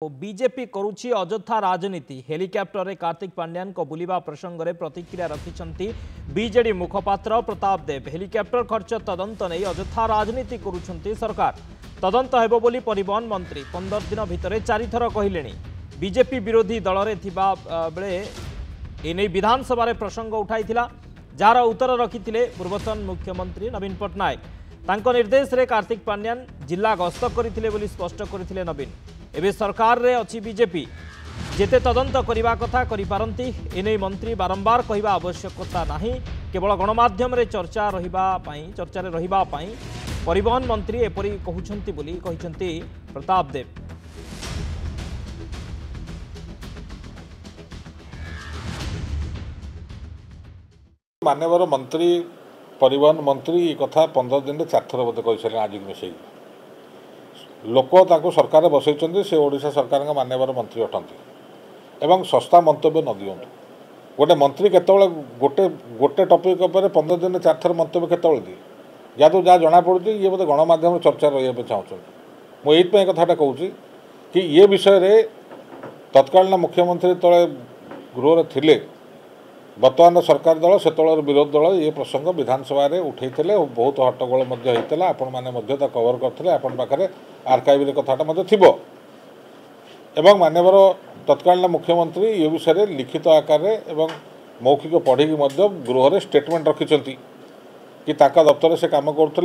BJP करुछि अଯଥା राजनीति helicopter रे कार्तिक पांड्यान को बुलिबा प्रसंग में प्रतिक्रिया रखिछंती बीजेडी मुखपात्र प्रताप देव। हेलिकॉप्टर खर्च तदंत नहीं अଯଥା राजनीति करुछंती सरकार। तदंत हेबो बोली परिवहन मंत्री 15 दिन भितर 4 थर कहलेनी। बीजेपी विरोधी दल रे थिबा बेले एने विधानसभा रे प्रसंग उठाइथिला जार उत्तर रखिथिले पूर्वतन मुख्यमंत्री नवीन पट्टनायक। तांको निर्देश रे कार्तिक पांड्यान जिला गस्त करथिले बोली स्पष्ट करथिले नवीन। एबे सरकार रे अछि बीजेपी जेते तदंत करिबा कथा करि पारंती एने मंत्री बारंबार कहिबा आवश्यकता नाही। केवल गणमाध्यम रे चर्चा रे रहिबा पई परिवहन मंत्री एपरि कहउछंती बोली कहिसंती प्रताप देव। मान्यवर मंत्री परिवहन मंत्री कथा 15 दिन 4 थर बोध कही आज मिसई लोक सरकार बसई से ओडिशा सरकार मान्यवर मंत्री अटंती एवं सस्ता मंतव्य न दिंतु। गोटे मंत्री केतବେଳେ गोटे टॉपिक पर 15 दिन 4 थर मंतव्य केतବେଳେ दिए या तो जहाँ जना पड़ुची ये बोधे गणमाध्यम चर्चा रही चाहूँ। मुझे कथाटा कहूँ कि ये विषय रे तत्कालीन मुख्यमंत्री तले गृह थिले वर्तमान सरकार दल से विरोधी दल ये प्रसंग विधानसभा उठे बहुत हट्टगोल होता आपण मैंने कवर करते आपण पाखे आर्काइव कथाटा थी एवं मान्यवर तत्कालीन मुख्यमंत्री ये विषय लिखित आकार एवं मौखिक पढ़ी गृह में स्टेटमेंट रखिंट कि दफ्तर से काम करते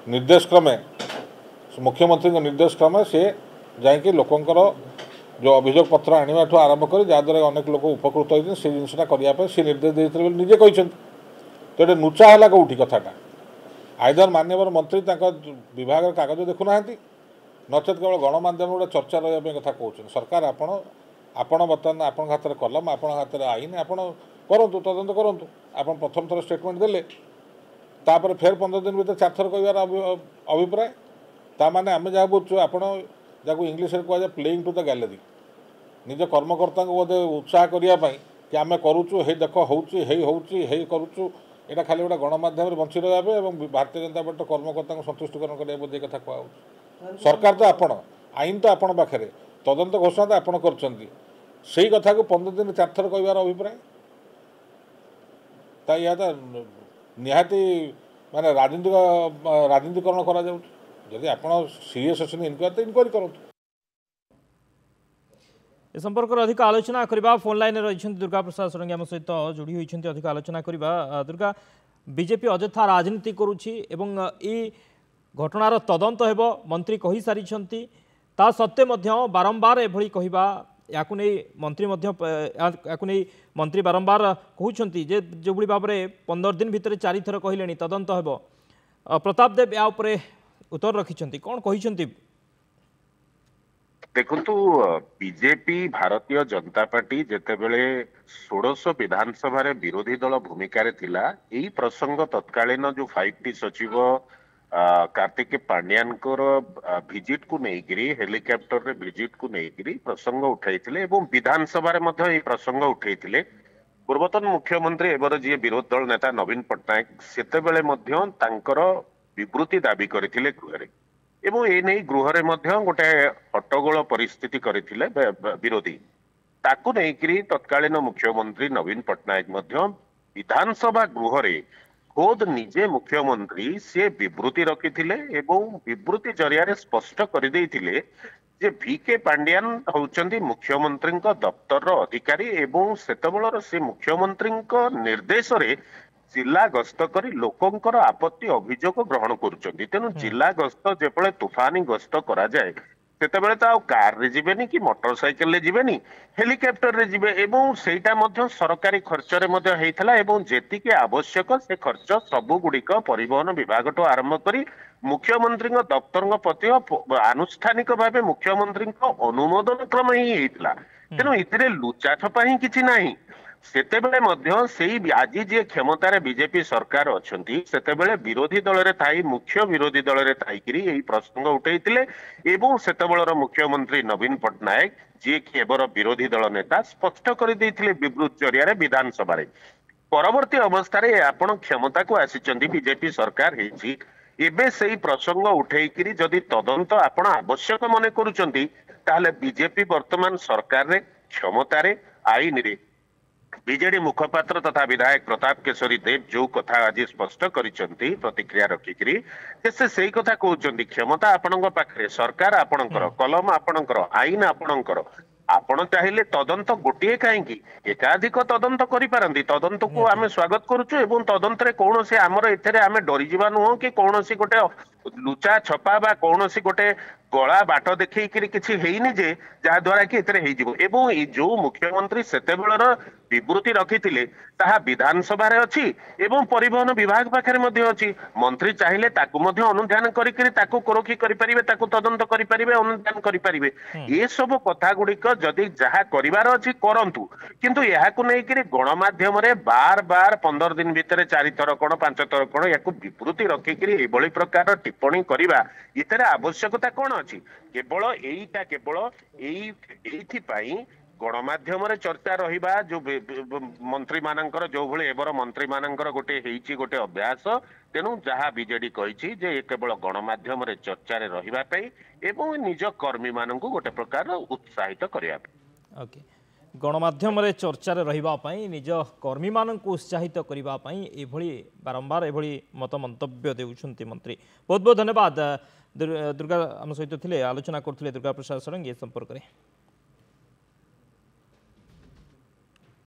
निर्देश क्रमे मुख्यमंत्री निर्देश क्रमे से जाकि लोकंर जो अभियोग पत्र आने आरंभ कर जहाद्वारा अनेक लोग उपकृत होती से जिनसा करने से निर्देश देते निजे कहते। तो ये नुचा है कौटी कथाटा आइदर मान्यवर मंत्री विभाग कागज देखुना नचेत केवल गणमाध्यम गोटे चर्चा रही कथा कहते। सरकार आपण बर्तमान आपण हाथ में कलम आपण हाथ में आईन आपण करूँ तदंत करूँ आप प्रथम थर स्टेटमेंट देले तापर फेर 15 दिन भर 4 थर कहार अभिप्राय ताने आम जहाँ बुझु आप जहाँ इंग्लीश कहुए प्लेइंग टू द गैलेरी निज कर्मकर्ता को बोधे उत्साह करने कि आम करुचु हे देख हे करुचु यहाँ खाली गोटे गणमाध्यम बंची रहा भारतीय जनता पार्टी कर्मकर्ता संतुष्टिकरण करने बोधे कथा कहूँ। सरकार तो आपण आईन तो आपण पाखे तदंत घोषणा तो आपण कर कथा को 15 दिन 4 थर कहार अभिप्राय या निहाती माने राजनीतिकरण करा जदि आप सीरीयस अच्छे इनक्वारी तो इनक्वारी करूँ। ए संपर्क में अधिक आलोचना करबा फोन लाइन रही दुर्गा प्रसाद षडंगी आम सहित जोड़ी होती अधिक आलोचना करबा। दुर्गा बीजेपी अଯଥା राजनीति करुछि एवं ई घटनार तदंत हेबो मंत्री कहि सारिछंती ता सत्ते मध्य बारंबार एभली कहिबा याकु नै मंत्री बारंबार कहउछंती जे जोबुली भाबरे 15 दिन भितर 4 थर कहलेनी तदंत हेबो। प्रताप देव या उपरे उत्तर रखिछंती कोन कहिछंती देखंतु बीजेपी भारतीय जनता पार्टी जेतेबेले 16 विधानसभा रे विरोधी दल भूमिका रे थिला एही प्रसंग तत्कालीन जो 5टी सचिव कार्तिक पांड्यान को विजिट को नेगिरी हेलिकॉप्टर रे विजिट को नेगिरी प्रसंग उठाइथिले एवं विधानसभा रे मध्य एही प्रसंग उठाइथिले। पूर्वतन मुख्यमंत्री एबर जी विरोधी दल नेता नवीन पट्टनायक सेतेबेले मध्य तांकर विवृत्ति दाबी करथिले गृह रे एवं ए नहीं गृह रे मध्य गोटे हट्टगोल परिस्थिति करथिले विरोधी ताकू नेकिरी तत्कालीन मुख्यमंत्री नवीन पट्टनायक मध्य विधानसभा गृह रे खुद निजे मुख्यमंत्री से विवृत्ति रखिथिले एवं विवृत्ति जरिया रे स्पष्ट कर देइथिले जे VK पांड्यान होउचंदी मुख्यमंत्री दफ्तर अधिकारी एवं सेतबेलर से मुख्यमंत्री निर्देश रे जिला गस्त करी लोकंकर आपत्ति अभियोग ग्रहण करुचंदी। तेनु जिला गस्त जेपळे तूफानी गस्त करा जाए सेतेबेले तो कार रे जिबेनी कि मोटरसाइकिल रे जिबेनी हेलिकॉप्टर रे जिबे एवं सेटा मध्य सरकारी खर्च रे मध्य हेइथला एवं जेतिके आवश्यक से खर्च सबु गुडिक परिवहन विभाग तो आरंभ करी मुख्यमंत्री दफ्तर प्रति आनुष्ठानिक भावे मुख्यमंत्री अनुमोदन क्रम ही हेइथला। तेनु इतिरे लुचाछपा ही किछि नाही। सेतेबेले मध्य सेही आज जे क्षमतार बीजेपी सरकार अच्छी सेतेबेले विरोधी दल रे थाई मुख्य विरोधी दल रे थाईकरी एही प्रसंग उठैतिले एवं सेतेबेलर मुख्यमंत्री नवीन पट्टनायक जे कि एबर विरोधी दल नेता स्पष्ट कर देइथिले विवृत्ति जरिया रे विधानसभा रे परवर्ती अवस्था रे आपण क्षमता को आसीचंदी बीजेपी सरकार हेछि एबे सेही प्रसंग उठैकरी जदि तदंत आपण आवश्यक मने करूचंदी ताहले बीजेपी वर्तमान सरकार रे क्षमतारे आईन रे बीजेडी मुखपात्र तथा विधायक प्रताप केशरी देव जो कथा आज स्पष्ट करिसंती प्रतिक्रिया रखिकरी से सही कथा कहउचंती क्षमता आपणक पाखरे सरकार आपणकर कलम आपणकर आईन आपणकर आपण चाहिले तदंत गोटे कहीं एकाधिक तदंत करिपारंती तदंत को आमे स्वागत करूछु एवं तदंत रे कोनोसी हमर एथरे आमे डरी जीवा नुह कि कोनोसी गोटे लुचा छपा बा कोनोसी गोटे गला बाट देखई कि किछि हेइनी जे जा द्वारा कि एथरे हेइ जिवो एवं ई जो मुख्यमंत्री सेते बेलर विवृत्ति रखिथिले ताहा विधानसभा रे अछि एवं परिवहन विभाग पाखरे मध्ये अछि मंत्री चाहिले ताकू मध्ये अनुध्यान करि करि ताकू कोरखी करि परिबे ताकू तदंत करि परिबे अनुध्यान करि परिबे ए सब कथा गुडिक जदि जहा करिवार अछि करंतु किंतु याकू नै कि गणमाध्यम रे बार बार 15 दिन भितरे 4 थर कोन 5 थर कोन याकू विवृत्ति रखि करि एबळी प्रकार टिप्पणी करिवा इतरे आवश्यकता कोन अछि केवल एइथि पई गणमाध्यम रे चर्चा रहिबा जो मंत्री मानकर जो भले एबर मंत्री मानकर गोटे हेइची गोटे अभ्यास तेनु जहा बीजेडी कहिछि जे केवल गणमाध्यम रे चर्चा रे रहिबा पई एवं निज कर्मी माननकु गोटे प्रकार उत्साहित करिया ओके गणमाध्यम रे चर्चा रे रहिबा पई निज कर्मी माननकु उत्साहित करिबा पई एभली बारंबार एभली मत मंतव्य देउछंती मंत्री बहुत बहुत धन्यवाद दुर्गा हम सहित थिले आलोचना करथिले दुर्गा प्रसाद षडंगी संपर्क रे।